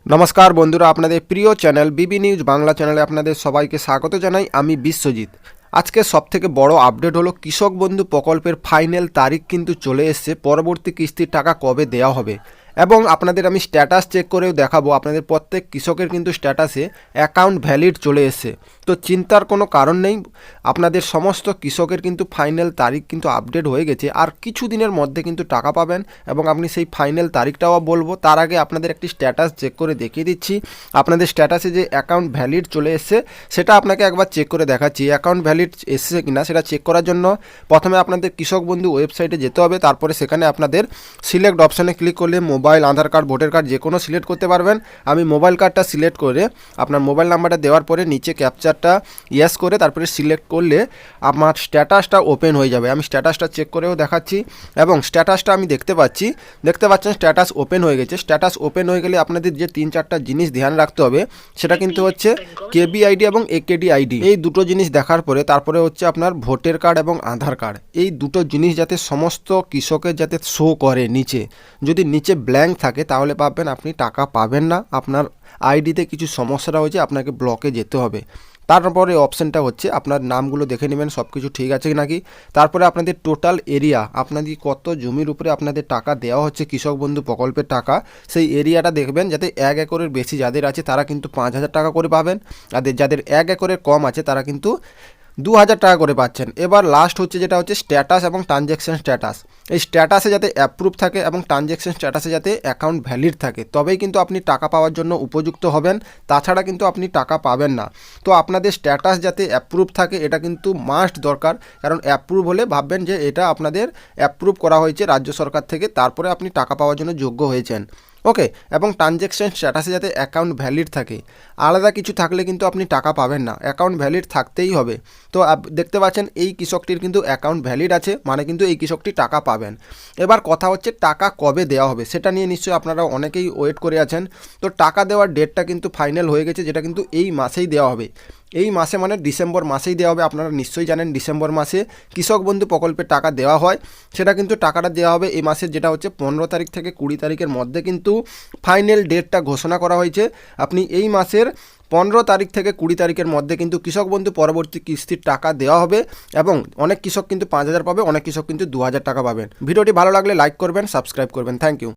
নমস্কার বন্ধুরা, আপনাদের প্রিয় চ্যানেল বিবি নিউজ বাংলা চ্যানেলে আপনাদের সবাইকে স্বাগত জানাই। আমি বিশ্বজিৎ। আজকে সবথেকে বড় আপডেট হলো কৃষক বন্ধু প্রকল্পের ফাইনাল তারিখ কিন্তু চলে এসেছে। পরবর্তী কিস্তির টাকা কবে দেওয়া হবে এবং আপনাদের আমি স্ট্যাটাস চেক করেও দেখাবো। আপনাদের প্রত্যেক কৃষকের কিন্তু স্ট্যাটাসে অ্যাকাউন্ট ভ্যালিড চলে এসেছে, তো চিন্তার কোনো কারণ নেই। আপনাদের সমস্ত কৃষকের কিন্তু ফাইনাল তারিখ কিন্তু আপডেট হয়ে গেছে, আর কিছু দিনের মধ্যে কিন্তু টাকা পাবেন এবং আপনি সেই ফাইনাল তারিখটাও বলবো। তার আগে আপনাদের একটি স্ট্যাটাস চেক করে দেখিয়ে দিচ্ছি। আপনাদের স্ট্যাটাসে যে অ্যাকাউন্ট ভ্যালিড চলে এসেছে সেটা আপনাকে একবার চেক করে দেখাচ্ছি। অ্যাকাউন্ট ভ্যালিড এসেছে কিনা সেটা চেক করার জন্য প্রথমে আপনাদের কৃষক বন্ধু ওয়েবসাইটে যেতে হবে। তারপরে সেখানে আপনাদের সিলেক্ট অপশানে ক্লিক করলে মোবাইল, আধার কার্ড, ভোটার কার্ড যে কোনো সিলেক্ট করতে পারবেন। আমি মোবাইল কার্ডটা সিলেক্ট করে আপনার মোবাইল নাম্বারটা দেওয়ার পরে নিচে ক্যাপচারটা ইয়েস করে তারপরে সিলেক্ট করলে আমার স্ট্যাটাসটা ওপেন হয়ে যাবে। আমি স্ট্যাটাসটা চেক করেও দেখাচ্ছি এবং স্ট্যাটাসটা আমি দেখতে পাচ্ছেন স্ট্যাটাস ওপেন হয়ে গেছে। স্ট্যাটাস ওপেন হয়ে গেলে আপনাদের যে 3-4টা জিনিস ধ্যান রাখতে হবে সেটা কিন্তু হচ্ছে কেবি আইডি এবং একেডি আইডি। এই দুটো জিনিস দেখার পরে তারপরে হচ্ছে আপনার ভোটার কার্ড এবং আধার কার্ড। এই দুটো জিনিস যাতে সমস্ত কৃষকের যাতে শো করে নিচে, যদি নিচে ব্ল্যাঙ্ক থাকে তাহলে ভাববেন আপনি টাকা পাবেন না, আপনার আইডিতে কিছু সমস্যা হয়েছে, আপনাকে ব্লকে যেতে হবে। তারপরে অপশানটা হচ্ছে আপনার নামগুলো দেখে নেবেন সব কিছু ঠিক আছে নাকি। তারপরে আপনাদের টোটাল এরিয়া, আপনাদের কত জমির উপরে আপনাদের টাকা দেওয়া হচ্ছে কৃষক বন্ধু প্রকল্পের টাকা, সেই এরিয়াটা দেখবেন। যাতে 1 একরের বেশি যাদের আছে তারা কিন্তু 5,000 টাকা করে পাবেন, আর যাদের 1 একরের কম আছে তারা কিন্তু 2,000 টাকা করে পাচ্ছেন। এবার লাস্ট হচ্ছে যেটা হচ্ছে স্ট্যাটাস এবং ট্রানজ্যাকশন স্ট্যাটাস। এই স্ট্যাটাসে যাতে অ্যাপ্রুভ থাকে এবং ট্রানজ্যাকশন স্ট্যাটাসে যাতে অ্যাকাউন্ট ভ্যালিড থাকে, তবেই কিন্তু আপনি টাকা পাওয়ার জন্য উপযুক্ত হবেন, তাছাড়া কিন্তু আপনি টাকা পাবেন না। তো আপনাদের স্ট্যাটাস যাতে অ্যাপ্রুভ থাকে এটা কিন্তু মাস্ট দরকার, কারণ অ্যাপ্রুভ হলে ভাববেন যে এটা আপনাদের অ্যাপ্রুভ করা হয়েছে রাজ্য সরকার থেকে, তারপরে আপনি টাকা পাওয়ার জন্য যোগ্য হয়েছেন। ওকে, এবং ট্রানজ্যাকশন স্ট্যাটাসে যাতে অ্যাকাউন্ট ভ্যালিড থাকে, আলাদা কিছু থাকলে কিন্তু আপনি টাকা পাবেন না, অ্যাকাউন্ট ভ্যালিড থাকতেই হবে। তো দেখতে পাচ্ছেন এই কৃষকটির কিন্তু অ্যাকাউন্ট ভ্যালিড আছে, মানে কিন্তু এই কৃষকটি টাকা পাবেন। এবার কথা হচ্ছে টাকা কবে দেওয়া হবে সেটা নিয়ে নিশ্চয়ই আপনারা অনেকেই ওয়েট করে আছেন। তো টাকা দেওয়ার ডেটটা কিন্তু ফাইনাল হয়ে গেছে, যেটা কিন্তু এই মাসেই দেওয়া হবে। এই মাসে মানে ডিসেম্বর মাসেই দেওয়া হবে। আপনারা নিশ্চয়ই জানেন ডিসেম্বর মাসে কৃষক বন্ধু প্রকল্পের টাকা দেওয়া হয়। সেটা কিন্তু টাকাটা দেওয়া হবে এই মাসের যেটা হচ্ছে 15 তারিখ থেকে 20 তারিখের মধ্যে কিন্তু ফাইনাল ডেটটা ঘোষণা করা হয়েছে। আপনি এই মাসের 15 তারিখ থেকে 20 তারিখের মধ্যে কিন্তু কৃষক বন্ধু পরবর্তী কিস্তির টাকা দেওয়া হবে এবং অনেক কৃষক কিন্তু 5,000 পাবে, অনেক কৃষক কিন্তু 2,000 টাকা পাবেন। ভিডিওটি ভালো লাগলে লাইক করবেন, সাবস্ক্রাইব করবেন। Thank you.